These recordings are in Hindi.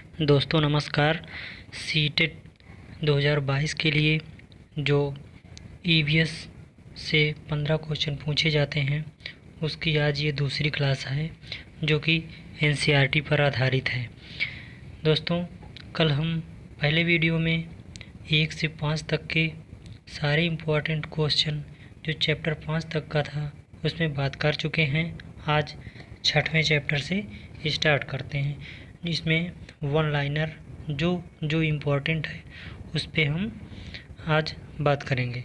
दोस्तों नमस्कार। सीटेट 2022 के लिए जो ईवीएस से 15 क्वेश्चन पूछे जाते हैं उसकी आज ये दूसरी क्लास है जो कि एनसीईआरटी पर आधारित है। दोस्तों कल हम पहले वीडियो में 1 से 5 तक के सारे इम्पोर्टेंट क्वेश्चन जो चैप्टर 5 तक का था उसमें बात कर चुके हैं। आज 6वें चैप्टर से स्टार्ट करते हैं जिसमें वन लाइनर जो इम्पोर्टेंट है उस पे हम आज बात करेंगे।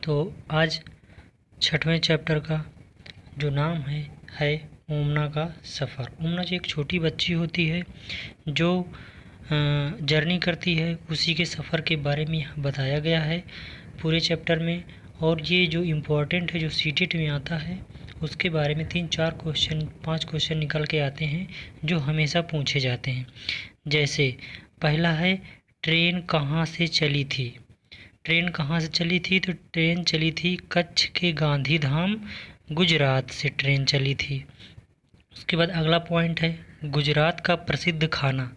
तो आज 6वें चैप्टर का जो नाम है ओमना का सफ़र। ओमना जो एक छोटी बच्ची होती है जो जर्नी करती है, उसी के सफ़र के बारे में यहाँ बताया गया है पूरे चैप्टर में। और ये जो इम्पोर्टेंट है जो सीटेट में आता है उसके बारे में 3-4 क्वेश्चन 5 क्वेश्चन निकल के आते हैं जो हमेशा पूछे जाते हैं। जैसे पहला है ट्रेन कहाँ से चली थी। ट्रेन कहाँ से चली थी? तो ट्रेन चली थी कच्छ के गांधीधाम, गुजरात से ट्रेन चली थी। उसके बाद अगला पॉइंट है गुजरात का प्रसिद्ध खाना।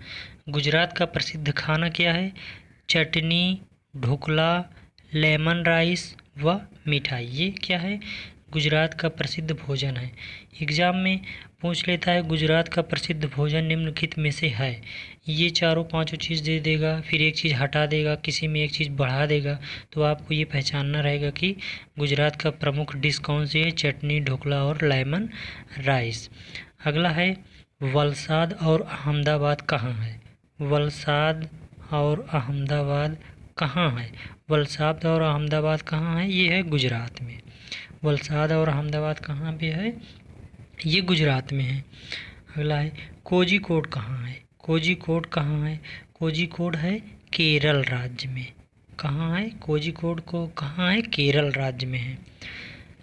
गुजरात का प्रसिद्ध खाना क्या है? चटनी, ढोकला, लेमन राइस व मिठाई। ये क्या है? गुजरात का प्रसिद्ध भोजन है। एग्ज़ाम में पूछ लेता है गुजरात का प्रसिद्ध भोजन निम्नलिखित में से है। ये चारों पांचों चीज़ दे देगा, फिर एक चीज़ हटा देगा, किसी में एक चीज़ बढ़ा देगा। तो आपको ये पहचानना रहेगा कि गुजरात का प्रमुख डिश कौन सी है। चटनी, ढोकला और लेमन राइस। अगला है वलसाड और अहमदाबाद कहाँ है। वलसाड और अहमदाबाद कहाँ है? वलसाड और अहमदाबाद कहाँ है? ये है गुजरात में। वलसाड और अहमदाबाद कहाँ पे है? ये गुजरात में है। अगला है कोझिकोड कहाँ है। कोझिकोड कहाँ है? कोझिकोड है केरल राज्य में। कहाँ है? कोझिकोड को कहाँ है? केरल राज्य में है।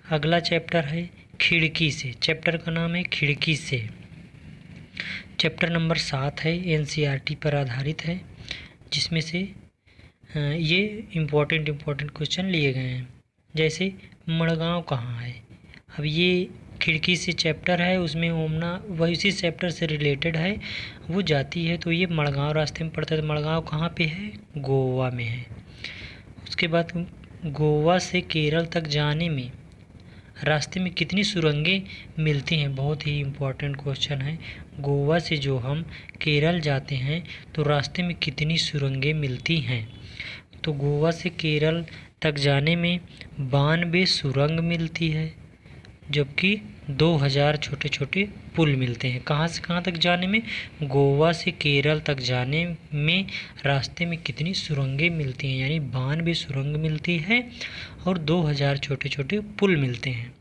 अगला चैप्टर है खिड़की से। चैप्टर का नाम है खिड़की से। चैप्टर नंबर 7 है, एनसीईआरटी पर आधारित है, जिसमें से ये इम्पोर्टेंट क्वेश्चन लिए गए हैं। जैसे मड़गांव कहाँ है। अब ये खिड़की से चैप्टर है, उसमें ओमना वह इसी चैप्टर से रिलेटेड है, वो जाती है तो ये मड़गांव रास्ते में पड़ता है। तो मड़गांव कहाँ पे है? गोवा में है। उसके बाद गोवा से केरल तक जाने में रास्ते में कितनी सुरंगें मिलती हैं? बहुत ही इम्पोर्टेंट क्वेश्चन है। गोवा से जो हम केरल जाते हैं तो रास्ते में कितनी सुरंगें मिलती हैं? तो गोवा से केरल तक जाने में 92 सुरंग मिलती है, जबकि 2000 छोटे छोटे पुल मिलते हैं। कहाँ से कहाँ तक जाने में? गोवा से केरल तक जाने में रास्ते में कितनी सुरंगें मिलती हैं? यानी 92 सुरंग मिलती है और 2000 छोटे छोटे पुल मिलते हैं।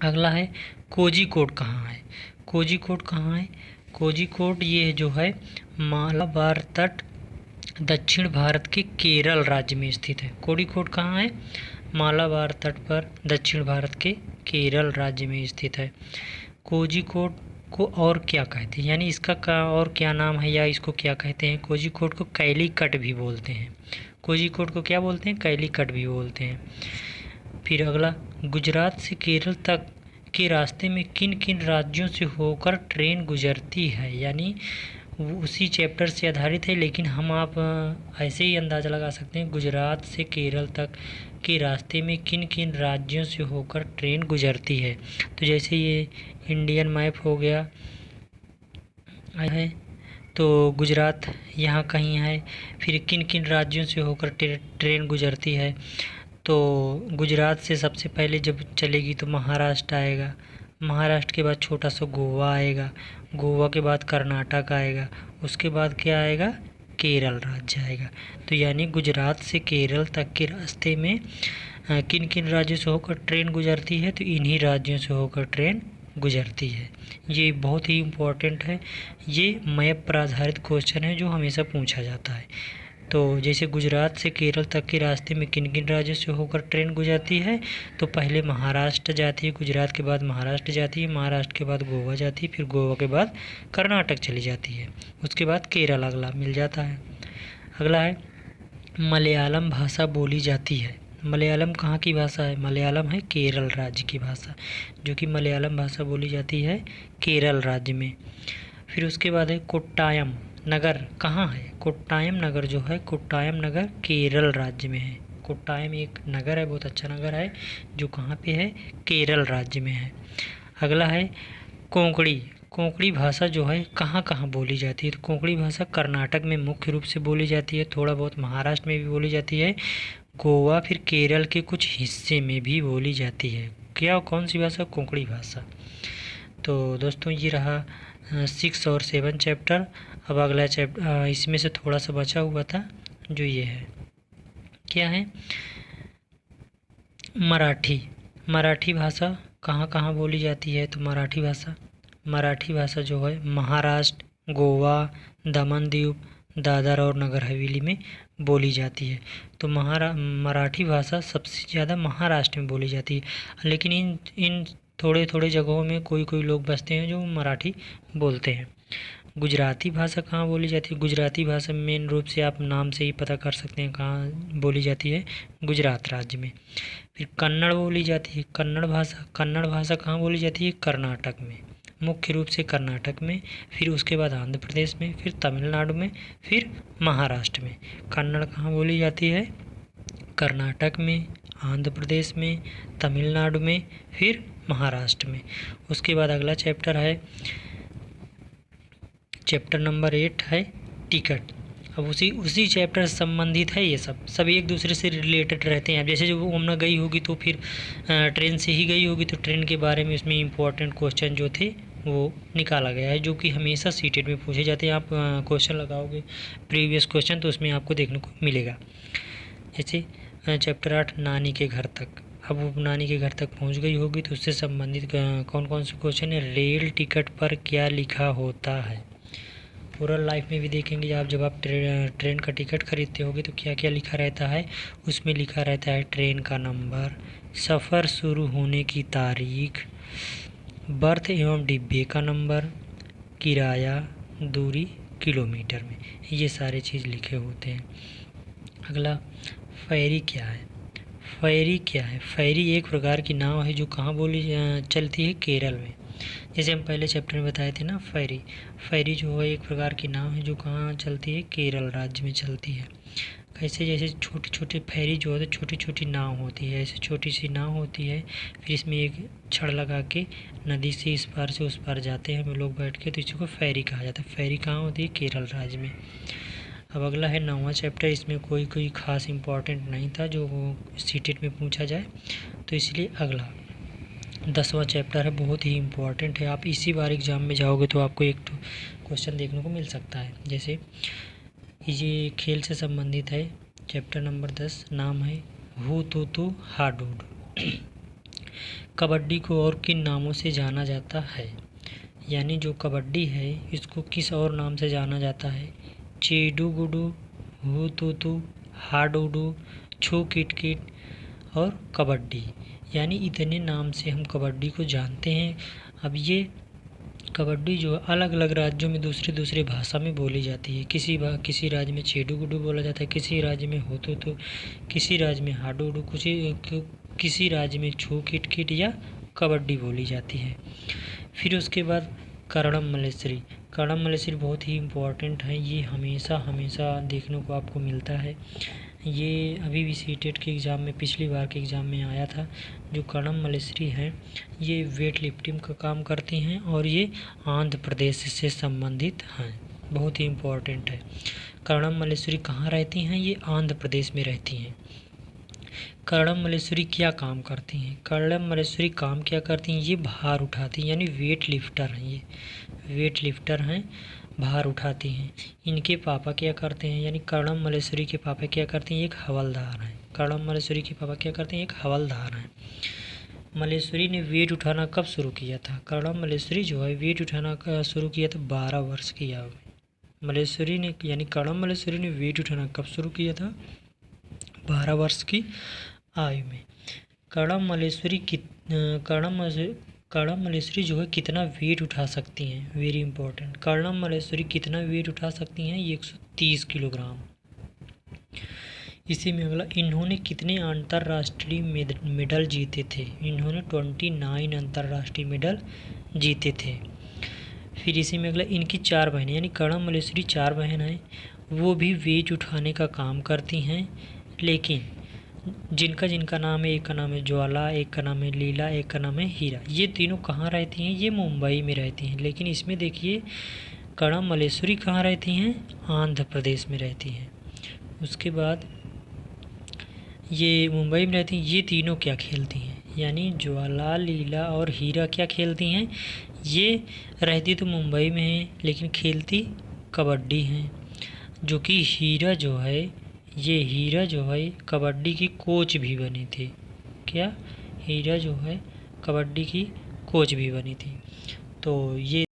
अगला है कोझिकोड कहाँ है। कोझिकोड कहाँ है? कोझिकोड ये जो है मालाबार तट, दक्षिण भारत के केरल राज्य में स्थित है। कोझिकोड कहाँ है? मालाबार तट पर दक्षिण भारत के केरल राज्य में स्थित है। कोझिकोड को और क्या कहते हैं, यानी इसका और क्या नाम है या इसको क्या कहते हैं? कोझिकोड को कैलीकट भी बोलते हैं। कोझिकोड को क्या बोलते हैं? कैलीकट भी बोलते हैं। फिर अगला गुजरात से केरल तक के रास्ते में किन किन राज्यों से होकर ट्रेन गुजरती है। यानी उसी चैप्टर से आधारित है, लेकिन हम आप ऐसे ही अंदाज़ा लगा सकते हैं गुजरात से केरल तक के रास्ते में किन किन राज्यों से होकर ट्रेन गुजरती है। तो जैसे ये इंडियन मैप हो गया है तो गुजरात यहाँ कहीं है। फिर किन किन राज्यों से होकर ट्रेन गुजरती है, तो गुजरात से सबसे पहले जब चलेगी तो महाराष्ट्र आएगा, महाराष्ट्र के बाद छोटा सा गोवा आएगा, गोवा के बाद कर्नाटक आएगा, उसके बाद क्या आएगा? केरल राज्य आएगा। तो यानी गुजरात से केरल तक के रास्ते में किन किन राज्यों से होकर ट्रेन गुजरती है, तो इन्हीं राज्यों से होकर ट्रेन गुजरती है। ये बहुत ही इम्पोर्टेंट है। ये मैप पर आधारित क्वेश्चन है जो हमेशा पूछा जाता है। तो जैसे गुजरात से केरल तक के रास्ते में किन किन राज्यों से होकर ट्रेन गुजरती है, तो पहले महाराष्ट्र जाती है, गुजरात के बाद महाराष्ट्र जाती है, महाराष्ट्र के बाद गोवा जाती है, फिर गोवा के बाद कर्नाटक चली जाती है, उसके बाद केरल अगला मिल जाता है। अगला है मलयालम भाषा बोली जाती है। मलयालम कहाँ की भाषा है? मलयालम है केरल राज्य की भाषा, जो कि मलयालम भाषा बोली जाती है केरल राज्य में। फिर उसके बाद है कोट्टायम। नगर कहाँ है? कोट्टायम नगर जो है, कोट्टायम नगर केरल राज्य में है। कोट्टायम एक नगर है, बहुत अच्छा नगर है, जो कहाँ पे है? केरल राज्य में है। अगला है कोंकणी। कोंकणी भाषा जो है कहाँ कहाँ बोली जाती है? तो कोंकणी भाषा कर्नाटक में मुख्य रूप से बोली जाती है, थोड़ा बहुत महाराष्ट्र में भी बोली जाती है, गोवा फिर केरल के कुछ हिस्से में भी बोली जाती है। क्या कौन सी भाषा? कोंकणी भाषा। तो दोस्तों ये रहा 6 और 7 चैप्टर। अब अगला चैप्टर इसमें से थोड़ा सा बचा हुआ था, जो ये है, क्या है? मराठी। मराठी भाषा कहाँ कहाँ बोली जाती है? तो मराठी भाषा जो है महाराष्ट्र, गोवा, दमन दीव, दादर और नगर हवेली में बोली जाती है। तो मराठी भाषा सबसे ज़्यादा महाराष्ट्र में बोली जाती है, लेकिन इन थोड़े थोड़े जगहों में कोई कोई लोग बसते हैं जो मराठी बोलते हैं। गुजराती भाषा कहाँ बोली जाती है? गुजराती भाषा मेन रूप से आप नाम से ही पता कर सकते हैं कहाँ बोली जाती है, गुजरात राज्य में। फिर कन्नड़ बोली जाती है। कन्नड़ भाषा कहाँ बोली जाती है? कर्नाटक में, मुख्य रूप से कर्नाटक में, फिर उसके बाद आंध्र प्रदेश में, फिर तमिलनाडु में, फिर महाराष्ट्र में। कन्नड़ कहाँ बोली जाती है? कर्नाटक में, आंध्र प्रदेश में, तमिलनाडु में, फिर महाराष्ट्र में। उसके बाद अगला चैप्टर है, चैप्टर नंबर 8 है टिकट। अब उसी चैप्टर से संबंधित है ये सब एक दूसरे से रिलेटेड रहते हैं। अब जैसे जो ओमना गई होगी तो फिर ट्रेन से ही गई होगी, तो ट्रेन के बारे में इसमें इम्पोर्टेंट क्वेश्चन जो थे वो निकाला गया है, जो कि हमेशा सीटेट में पूछे जाते हैं। आप क्वेश्चन लगाओगे प्रीवियस क्वेश्चन तो उसमें आपको देखने को मिलेगा। जैसे चैप्टर 8 नानी के घर तक। अब वो नानी के घर तक पहुंच गई होगी तो उससे संबंधित कौन कौन से क्वेश्चन है? रेल टिकट पर क्या लिखा होता है? रूरल लाइफ में भी देखेंगे, जब आप ट्रेन का टिकट खरीदते होगे तो क्या क्या लिखा रहता है? उसमें लिखा रहता है ट्रेन का नंबर, सफ़र शुरू होने की तारीख, बर्थ एवं डिब्बे का नंबर, किराया, दूरी किलोमीटर में, ये सारे चीज़ लिखे होते हैं। अगला फेरी क्या है? फेरी एक प्रकार की नाव है जो कहाँ बोली चलती है? केरल में। जैसे हम पहले चैप्टर में बताए थे ना, फेरी जो है एक प्रकार की नाव है जो कहाँ चलती है? केरल राज्य में चलती है। कैसे? जैसे छोटी छोटी फेरी जो है छोटी छोटी नाव होती है, ऐसे छोटी सी नाव होती है, फिर इसमें एक छड़ लगा के नदी से इस पार से उस पार जाते हैं हम लोग बैठ के, तो इसी को फेरी कहा जाता है। फेरी कहाँ होती है? केरल राज्य में। अब अगला है 9वां चैप्टर। इसमें कोई खास इम्पोर्टेंट नहीं था जो सीटेट में पूछा जाए, तो इसलिए अगला 10वां चैप्टर है, बहुत ही इम्पोर्टेंट है। आप इसी बार एग्ज़ाम में जाओगे तो आपको एक क्वेश्चन देखने को मिल सकता है। जैसे ये खेल से संबंधित है, चैप्टर नंबर 10, नाम है हू तू तू हाडूड। कबड्डी को और किन नामों से जाना जाता है? यानी जो कबड्डी है इसको किस और नाम से जाना जाता है? चेडू गुडू, हू तू तू, हाडूडू, छू किट किट और कबड्डी, यानी इतने नाम से हम कबड्डी को जानते हैं। अब ये कबड्डी जो अलग अलग राज्यों में दूसरे दूसरे भाषा में बोली जाती है। किसी राज्य में चेडू गुडू बोला जाता है, किसी राज्य में होतू तो, किसी राज्य में हाडूडू, किसी राज्य में छू किट किट या कबड्डी बोली जाती है। फिर उसके बाद कर्णम मल्लेश्वरी। कर्णम मल्लेश्वरी बहुत ही इम्पोर्टेंट है, ये हमेशा देखने को आपको मिलता है। ये अभी भी सीटेट के एग्ज़ाम में, पिछली बार के एग्ज़ाम में आया था। जो कर्णम मल्लेश्वरी हैं ये वेट लिफ्टिंग का काम करती हैं और ये आंध्र प्रदेश से संबंधित हैं, बहुत ही इम्पोर्टेंट है। कर्णम मल्लेश्वरी कहाँ रहती हैं? ये आंध्र प्रदेश में रहती हैं। कर्णम मल्लेश्वरी क्या काम करती हैं? कर्णम मल्लेश्वरी काम क्या करती हैं? ये भार उठाती हैं, यानी वेट लिफ्टर हैं। ये वेट लिफ्टर हैं, भार उठाती हैं। इनके पापा क्या करते हैं? यानी कर्णम मल्लेश्वरी के पापा क्या करते हैं? एक हवलदार हैं। कर्णम मल्लेश्वरी के पापा क्या करते हैं? एक हवलदार हैं। मल्लेश्वरी ने वेट उठाना कब शुरू किया था? कर्णम मल्लेश्वरी जो है वेट उठाना शुरू किया था 12 वर्ष की आयु में। मल्लेश्वरी ने यानी कर्णम मल्लेश्वरी ने वेट उठाना कब शुरू किया था? 12 वर्ष की आयु में। कर्णम मल्लेश्वरी जो है कितना वेट उठा सकती हैं? Very important. कर्णम मल्लेश्वरी कितना वेट उठा सकती हैं? 130 किलोग्राम। इसी में अगला, इन्होंने कितने अंतर्राष्ट्रीय मेडल जीते थे? इन्होंने 29 अंतर्राष्ट्रीय मेडल जीते थे। फिर इसी में अगला इनकी 4 बहनें यानी कर्ण मलेश्वरी 4 बहन हैं, वो भी वेज उठाने का काम करती हैं। लेकिन जिनका जिनका नाम है, एक का नाम है ज्वाला, एक का नाम है लीला, एक का नाम है हीरा, ये तीनों कहाँ रहती हैं? ये मुंबई में रहती हैं। लेकिन इसमें देखिए कर्ण मलेश्वरी कहाँ रहती हैं? आंध्र प्रदेश में रहती हैं। उसके बाद ये मुंबई में रहती हैं। ये तीनों क्या खेलती हैं? यानी ज्वाला, लीला और हीरा क्या खेलती हैं? ये रहती तो मुंबई में है लेकिन खेलती कबड्डी हैं। जो कि हीरा जो है, ये हीरा जो है कबड्डी की कोच भी बनी थी। क्या? हीरा जो है कबड्डी की कोच भी बनी थी। तो ये